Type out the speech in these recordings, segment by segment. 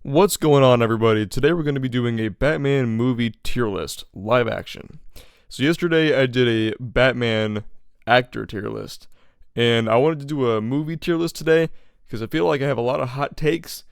What's going on, everybody? Today we're going to be doing a Batman movie tier list, live action. So yesterday I did a Batman actor tier list, and I wanted to do a movie tier list today because I feel like I have a lot of hot takes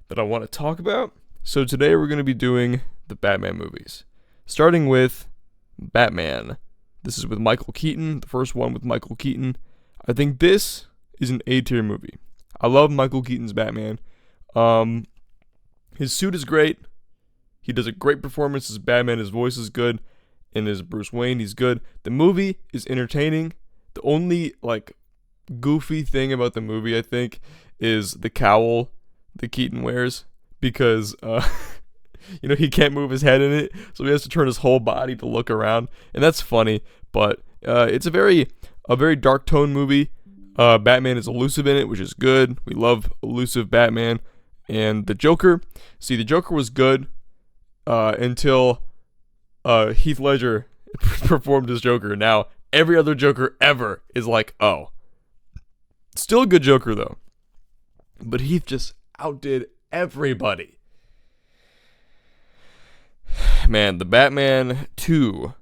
that I want to talk about. So today we're going to be doing the Batman movies, starting with Batman. This is with Michael Keaton, the first one with Michael Keaton. I think this is an A tier movie. I love Michael Keaton's Batman. His suit is great. He does a great performance as Batman. His voice is good. And as Bruce Wayne, he's good. The movie is entertaining. The only, goofy thing about the movie, I think, is the cowl that Keaton wears. Because, he can't move his head in it. So he has to turn his whole body to look around. And that's funny. But it's a very dark tone movie. Batman is elusive in it, which is good. We love elusive Batman. And the Joker was good until Heath Ledger performed as Joker. Now, every other Joker ever is like, oh. Still a good Joker, though. But Heath just outdid everybody. Man, the Batman 2.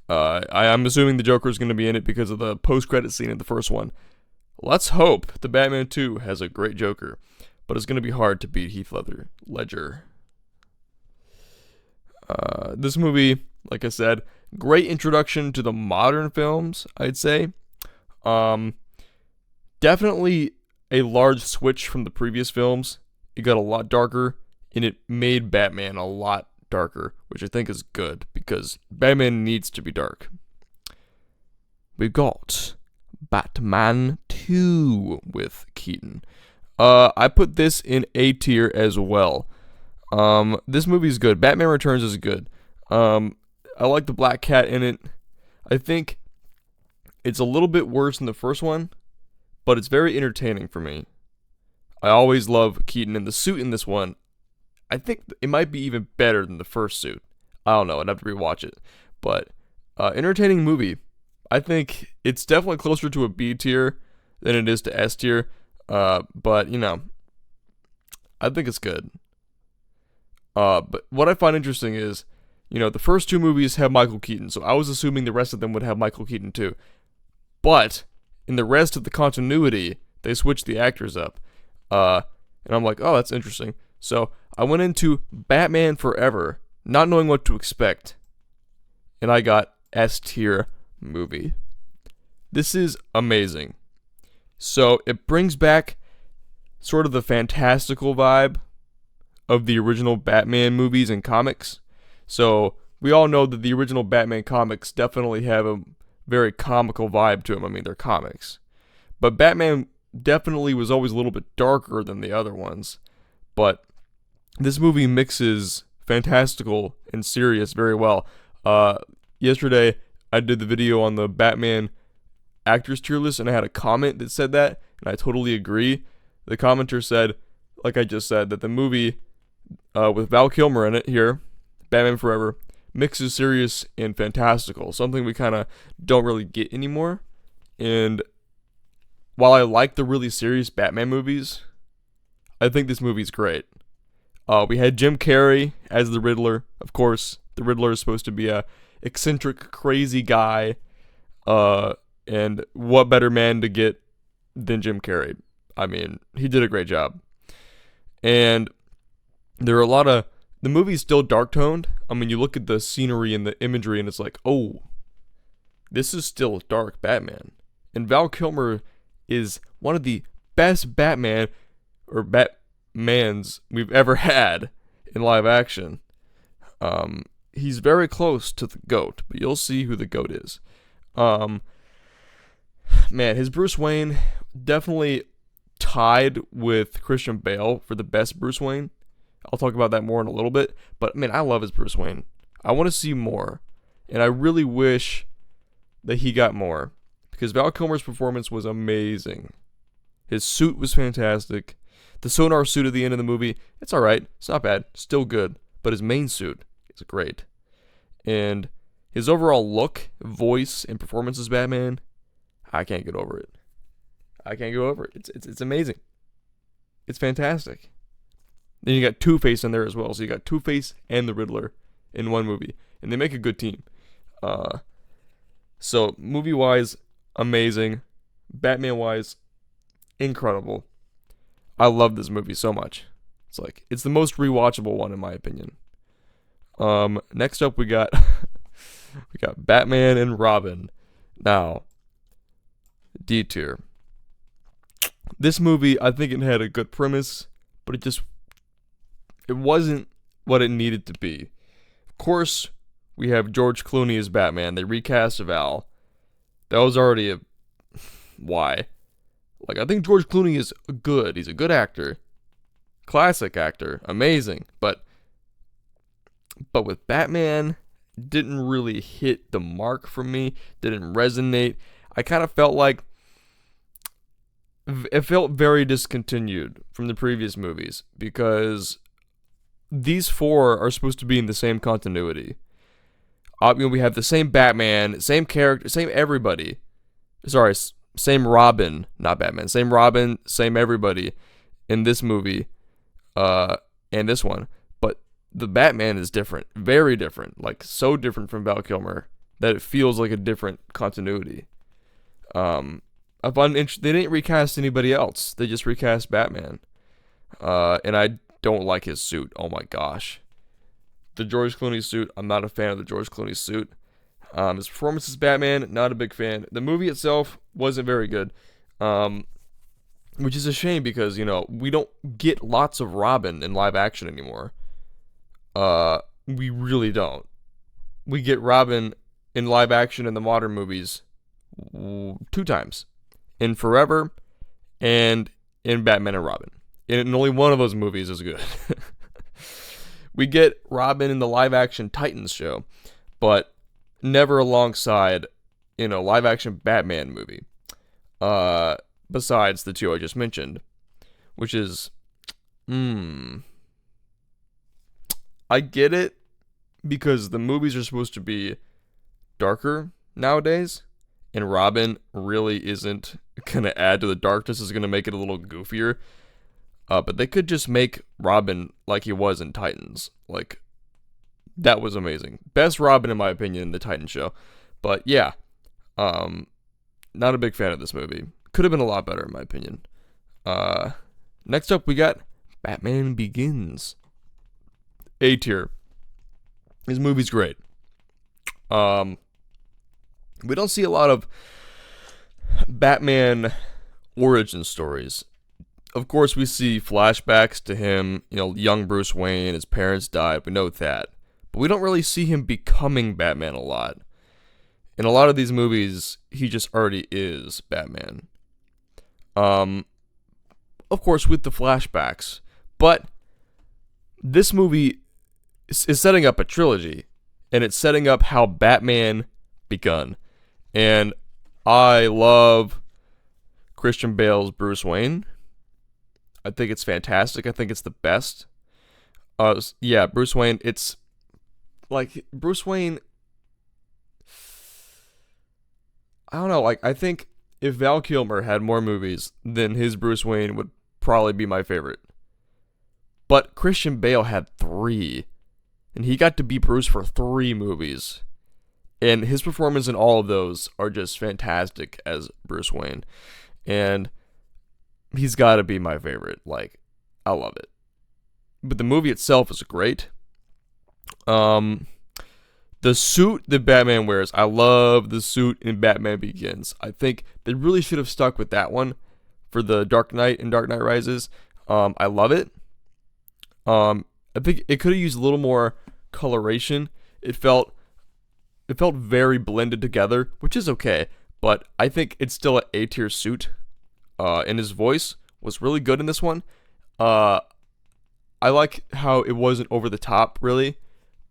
I'm assuming the Joker is going to be in it because of the post-credit scene in the first one. Let's hope the Batman 2 has a great Joker. But it's going to be hard to beat Heath Ledger. This movie, like I said, great introduction to the modern films, I'd say. Definitely a large switch from the previous films. It got a lot darker, and it made Batman a lot darker, which I think is good, because Batman needs to be dark. We've got Batman 2 with Keaton. I put this in A tier as well. This movie is good. Batman Returns is good. I like the Black Cat in it. I think it's a little bit worse than the first one, but it's very entertaining for me. I always love Keaton, and the suit in this one, I think it might be even better than the first suit. I don't know. I'd have to rewatch it. But, entertaining movie. I think it's definitely closer to a B tier than it is to S tier. But, I think it's good. But what I find interesting is, the first two movies have Michael Keaton, so I was assuming the rest of them would have Michael Keaton too. But, in the rest of the continuity, they switched the actors up. And I'm like, oh, that's interesting. So, I went into Batman Forever, not knowing what to expect. And I got S tier movie. This is amazing. So, it brings back sort of the fantastical vibe of the original Batman movies and comics. So, we all know that the original Batman comics definitely have a very comical vibe to them. I mean, they're comics. But Batman definitely was always a little bit darker than the other ones. But this movie mixes fantastical and serious very well. Yesterday, I did the video on the Batman actors tier list, and I had a comment that said that, and I totally agree. The commenter said, like I just said, that the movie with Val Kilmer in it here, Batman Forever, mixes serious and fantastical, something we kind of don't really get anymore. And while I like the really serious Batman movies, I think this movie's great. We had Jim Carrey as the Riddler. Of course, the Riddler is supposed to be a eccentric, crazy guy. And what better man to get than Jim Carrey? I mean, he did a great job. And there are a lot of... The movie's still dark-toned. I mean, you look at the scenery and the imagery, and it's like, oh, this is still dark Batman. And Val Kilmer is one of the best Batmans we've ever had in live action. He's very close to the GOAT, but you'll see who the GOAT is. Man, his Bruce Wayne definitely tied with Christian Bale for the best Bruce Wayne. I'll talk about that more in a little bit. But, man, I love his Bruce Wayne. I want to see more. And I really wish that he got more. Because Val Kilmer's performance was amazing. His suit was fantastic. The sonar suit at the end of the movie, it's alright. It's not bad. Still good. But his main suit is great. And his overall look, voice, and performance as Batman, I can't get over it. It's amazing. It's fantastic. Then you got Two-Face in there as well. So you got Two-Face and the Riddler in one movie. And they make a good team. So movie-wise, amazing. Batman-wise, incredible. I love this movie so much. It's the most rewatchable one in my opinion. Next up we got we got Batman and Robin. Now, D tier. This movie, I think it had a good premise, but it wasn't what it needed to be. Of course, we have George Clooney as Batman. They recast Val. That was already a why. I think George Clooney is good. He's a good actor. Classic actor. Amazing. But with Batman, didn't really hit the mark for me. Didn't resonate. I kind of felt like it felt very discontinued from the previous movies because these four are supposed to be in the same continuity. We have the same Batman, same character, same everybody. Sorry, same Robin, not Batman. Same Robin, same everybody in this movie and this one. But the Batman is different, very different, so different from Val Kilmer that it feels like a different continuity. I find they didn't recast anybody else. They just recast Batman. And I don't like his suit. Oh my gosh. The George Clooney suit, I'm not a fan of the George Clooney suit. His performance as Batman, not a big fan. The movie itself wasn't very good. Which is a shame because, we don't get lots of Robin in live action anymore. We really don't. We get Robin in live action in the modern movies 2 times. In Forever and in Batman and Robin. And only one of those movies is good. We get Robin in the live action Titans show, but never alongside in a live action Batman movie. Besides the 2 I just mentioned, which is I get it because the movies are supposed to be darker nowadays, and Robin really isn't gonna add to the darkness. Is gonna make it a little goofier. But they could just make Robin like he was in Titans. That was amazing. Best Robin in my opinion in the Titans show. But yeah, not a big fan of this movie. Could have been a lot better in my opinion. Next up we got Batman Begins. A tier. This movie's great. We don't see a lot of Batman origin stories. Of course, we see flashbacks to him, young Bruce Wayne, his parents died, we know that. But we don't really see him becoming Batman a lot. In a lot of these movies, he just already is Batman. Of course, with the flashbacks. But this movie is setting up a trilogy. And it's setting up how Batman begun. And I love Christian Bale's Bruce Wayne. I think it's fantastic. I think it's the best. Yeah, Bruce Wayne, it's Bruce Wayne, I don't know, I think if Val Kilmer had more movies, then his Bruce Wayne would probably be my favorite. But Christian Bale had 3, and he got to be Bruce for 3 movies. And his performance in all of those are just fantastic as Bruce Wayne. And he's got to be my favorite. I love it. But the movie itself is great. The suit that Batman wears, I love the suit in Batman Begins. I think they really should have stuck with that one for the Dark Knight and Dark Knight Rises. I love it. I think it could have used a little more coloration. It felt very blended together, which is okay. But I think it's still an A-tier suit. And his voice was really good in this one. I like how it wasn't over the top, really,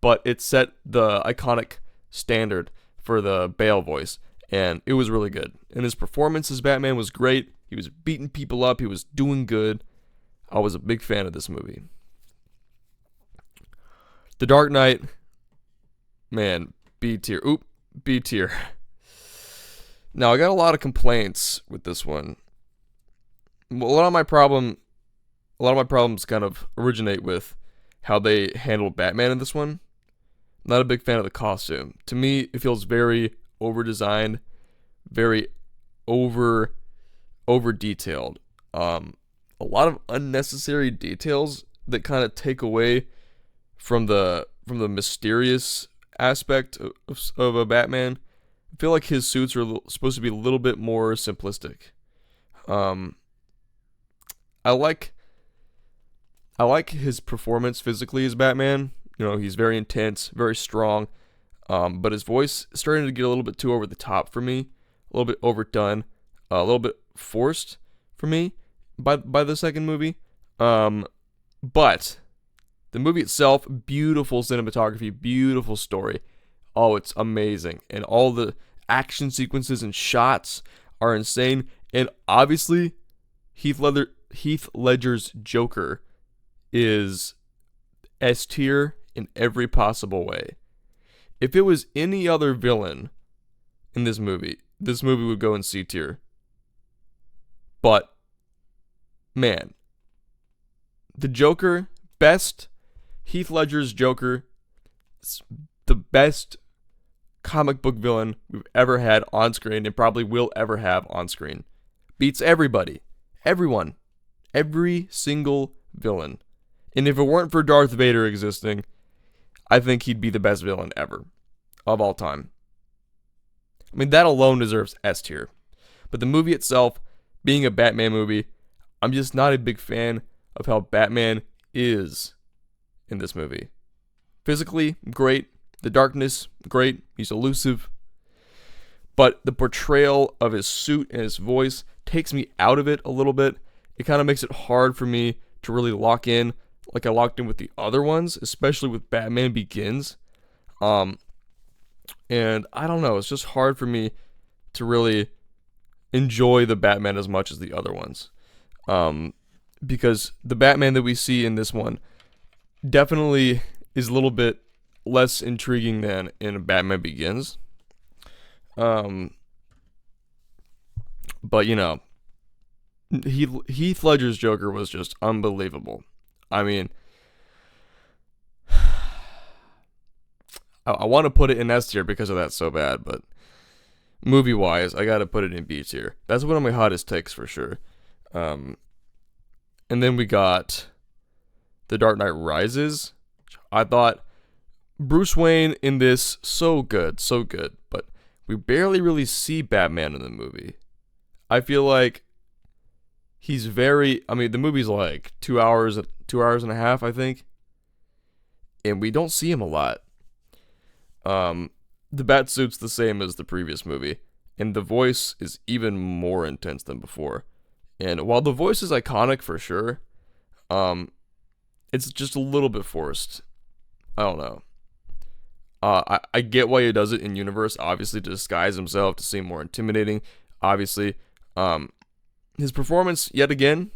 but it set the iconic standard for the Bale voice, and it was really good. And his performance as Batman was great. He was beating people up. He was doing good. I was a big fan of this movie. The Dark Knight, man, B tier. B tier. Now, I got a lot of complaints with this one. A lot of my problem a lot of my problems kind of originate with how they handled Batman in this one. Not a big fan of the costume. To me, it feels very over designed, very over over detailed. A lot of unnecessary details that kind of take away from the mysterious aspect of a Batman. I feel like his suits are supposed to be a little bit more simplistic. Um, I like I like his performance physically as Batman. He's very intense, very strong. But his voice is starting to get a little bit too over the top for me, a little bit overdone, a little bit forced for me by the second movie. But the movie itself, beautiful cinematography, beautiful story. Oh, it's amazing, and all the action sequences and shots are insane. And obviously, Heath Ledger's Joker is S tier in every possible way. If it was any other villain in this movie would go in C tier. But man, the Joker, best Heath Ledger's Joker, is the best comic book villain we've ever had on screen and probably will ever have on screen. Beats everybody, everyone, every single villain. And if it weren't for Darth Vader existing, I think he'd be the best villain ever of all time. I mean, that alone deserves S tier. But the movie itself, being a Batman movie, I'm just not a big fan of how Batman is in this movie. Physically, great. The darkness, great. He's elusive. But the portrayal of his suit and his voice takes me out of it a little bit. It kind of makes it hard for me to really lock in like I locked in with the other ones, especially with Batman Begins. And I don't know, it's just hard for me to really enjoy the Batman as much as the other ones. Because the Batman that we see in this one definitely is a little bit less intriguing than in Batman Begins. But Heath Ledger's Joker was just unbelievable. I mean, I want to put it in S tier because of that so bad, but movie-wise, I got to put it in B tier. That's one of my hottest takes for sure. And then we got The Dark Knight Rises. I thought Bruce Wayne in this, so good, but we barely really see Batman in the movie. I feel like the movie's like 2 hours and a half, I think. And we don't see him a lot. The bat suit's the same as the previous movie, and the voice is even more intense than before. And while the voice is iconic for sure, it's just a little bit forced. I don't know. I get why he does it in universe, obviously to disguise himself, to seem more intimidating. Obviously, his performance, yet again,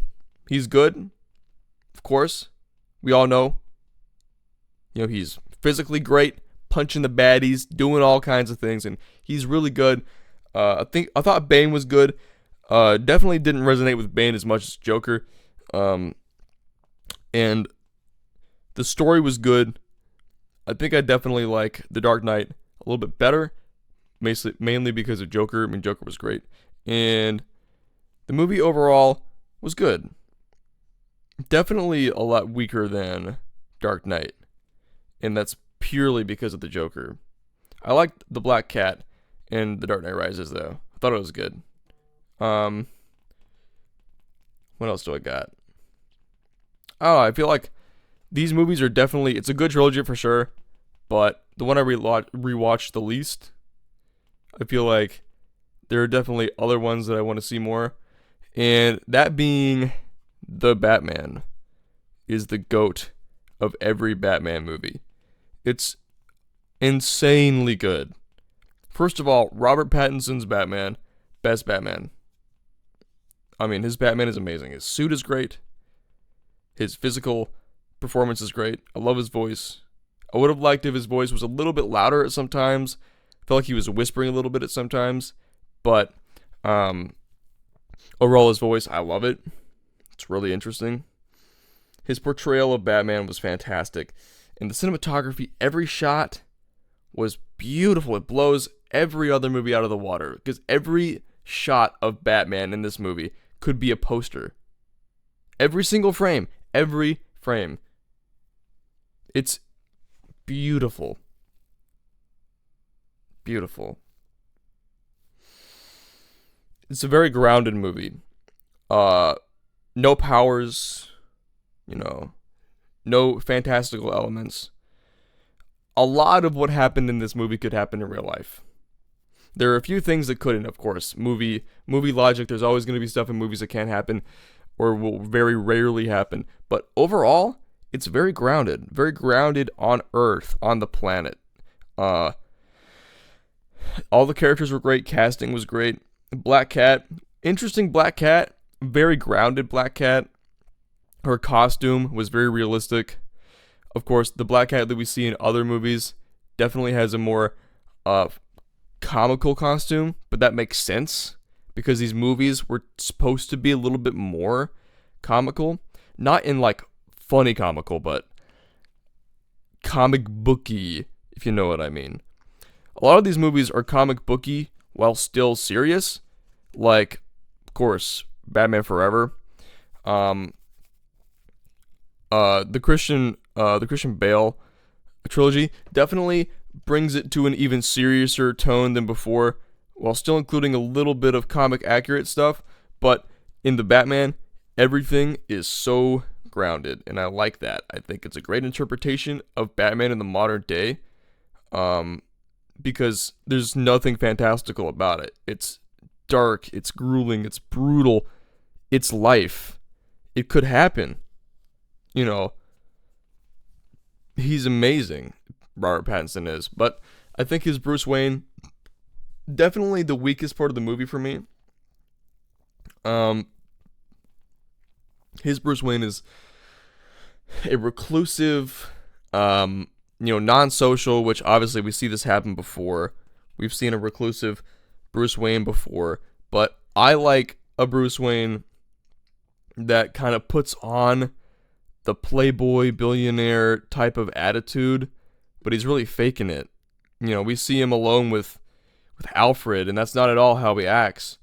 he's good. Of course, we all know. He's physically great, punching the baddies, doing all kinds of things, and he's really good. I thought Bane was good. Definitely didn't resonate with Bane as much as Joker. And the story was good. I think I definitely like The Dark Knight a little bit better, mainly because of Joker. I mean, Joker was great. And the movie overall was good. Definitely a lot weaker than Dark Knight. And that's purely because of the Joker. I liked the Black Cat in The Dark Knight Rises, though. I thought it was good. What else do I got? Oh, I feel like these movies are definitely, it's a good trilogy for sure, but the one I rewatched the least, I feel like there are definitely other ones that I want to see more. And that being The Batman is the GOAT of every Batman movie. It's insanely good. First of all, Robert Pattinson's Batman, best Batman. I mean, his Batman is amazing. His suit is great. His physical performance is great. I love his voice. I would have liked if his voice was a little bit louder at sometimes. I felt like he was whispering a little bit at sometimes. But overall, his voice, I love it. It's really interesting. His portrayal of Batman was fantastic. And the cinematography, every shot was beautiful. It blows every other movie out of the water. Because every shot of Batman in this movie could be a poster. Every single frame. Every frame. It's beautiful. Beautiful. It's a very grounded movie. No powers, no fantastical elements. A lot of what happened in this movie could happen in real life. There are a few things that couldn't, of course. Movie logic, there's always going to be stuff in movies that can't happen or will very rarely happen. But overall, it's very grounded on Earth, on the planet. All the characters were great, casting was great. Black Cat, interesting Black Cat, very grounded Black Cat. Her costume was very realistic. Of course, the Black Cat that we see in other movies definitely has a more comical costume, but that makes sense because these movies were supposed to be a little bit more comical. Not in like funny comical, but comic booky, if you know what I mean. A lot of these movies are comic booky while still serious, like, of course, Batman Forever. The Christian Bale trilogy definitely brings it to an even seriouser tone than before, while still including a little bit of comic accurate stuff. But in the Batman, everything is so grounded, and I like that. I think it's a great interpretation of Batman in the modern day, because there's nothing fantastical about it. It's dark, it's grueling, it's brutal, it's life. It could happen. He's amazing, Robert Pattinson is, but I think his Bruce Wayne, definitely the weakest part of the movie for me. His Bruce Wayne is a reclusive, non-social, which obviously we see this happen before. We've seen a reclusive Bruce Wayne before, but I like a Bruce Wayne that kind of puts on the playboy billionaire type of attitude, but he's really faking it. We see him alone with Alfred, and that's not at all how he acts,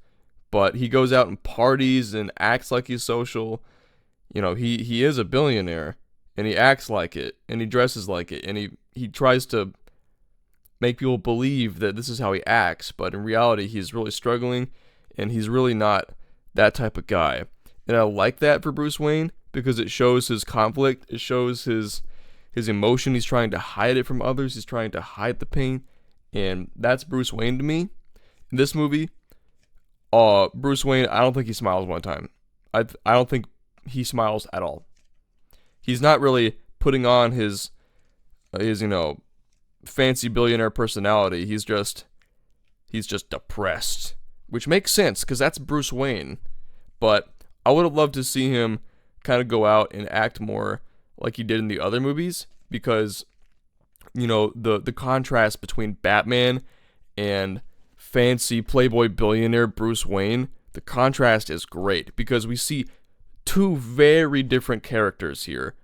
but he goes out and parties and acts like he's social. He is a billionaire, and he acts like it, and he dresses like it, and he tries to make people believe that this is how he acts, but in reality, he's really struggling, and he's really not that type of guy. And I like that for Bruce Wayne because it shows his conflict, it shows his emotion. He's trying to hide it from others, he's trying to hide the pain, and that's Bruce Wayne to me. In this movie, Bruce Wayne, I don't think he smiles one time. I don't think he smiles at all. He's not really putting on his fancy billionaire personality. He's just depressed, which makes sense because that's Bruce Wayne. But I would have loved to see him kind of go out and act more like he did in the other movies, because the contrast between Batman and fancy playboy billionaire Bruce Wayne, the contrast is great because we see two very different characters here.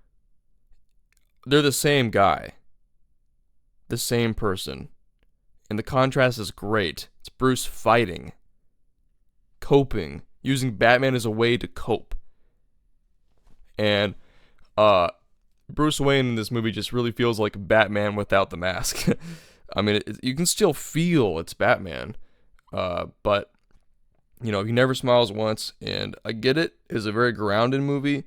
They're the same guy, the same person, and the contrast is great. It's Bruce fighting, coping, using Batman as a way to cope. And Bruce Wayne in this movie just really feels like Batman without the mask. I mean, you can still feel it's Batman, but he never smiles once, and I get it. It's a very grounded movie.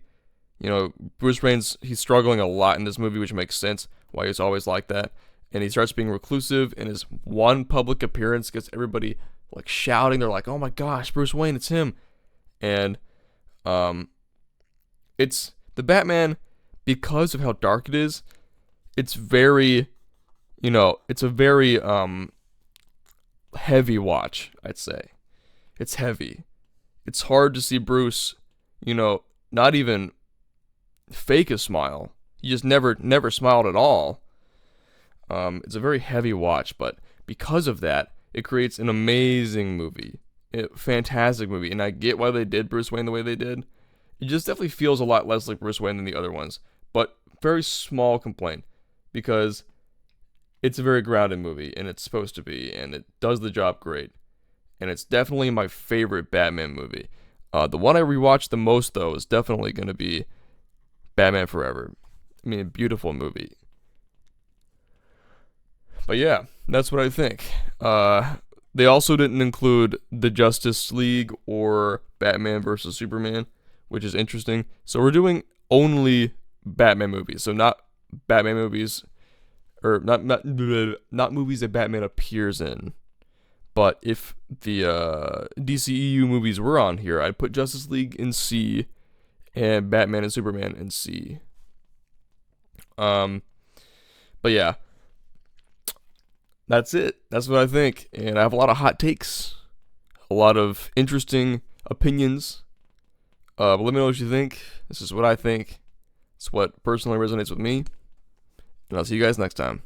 Bruce Wayne's, he's struggling a lot in this movie, which makes sense why he's always like that. And he starts being reclusive, and his one public appearance gets everybody like shouting. They're like, "Oh my gosh, Bruce Wayne, it's him!" And it's the Batman, because of how dark it is. It's very, it's a very heavy watch, I'd say. It's heavy. It's hard to see Bruce, not even fake a smile. He just never smiled at all. It's a very heavy watch, but because of that, it creates an amazing movie. A fantastic movie, and I get why they did Bruce Wayne the way they did. It just definitely feels a lot less like Bruce Wayne than the other ones. But very small complaint because it's a very grounded movie and it's supposed to be, and it does the job great. And it's definitely my favorite Batman movie. The one I rewatched the most though is definitely going to be Batman Forever. I mean, a beautiful movie. But yeah, that's what I think. They also didn't include the Justice League or Batman versus Superman, which is interesting. So we're doing only Batman movies. So not Batman movies, or not movies that Batman appears in. But if the DCEU movies were on here, I'd put Justice League in C and Batman and Superman in C. But yeah, that's it. That's what I think. And I have a lot of hot takes, a lot of interesting opinions. But let me know what you think. This is what I think. It's what personally resonates with me. And I'll see you guys next time.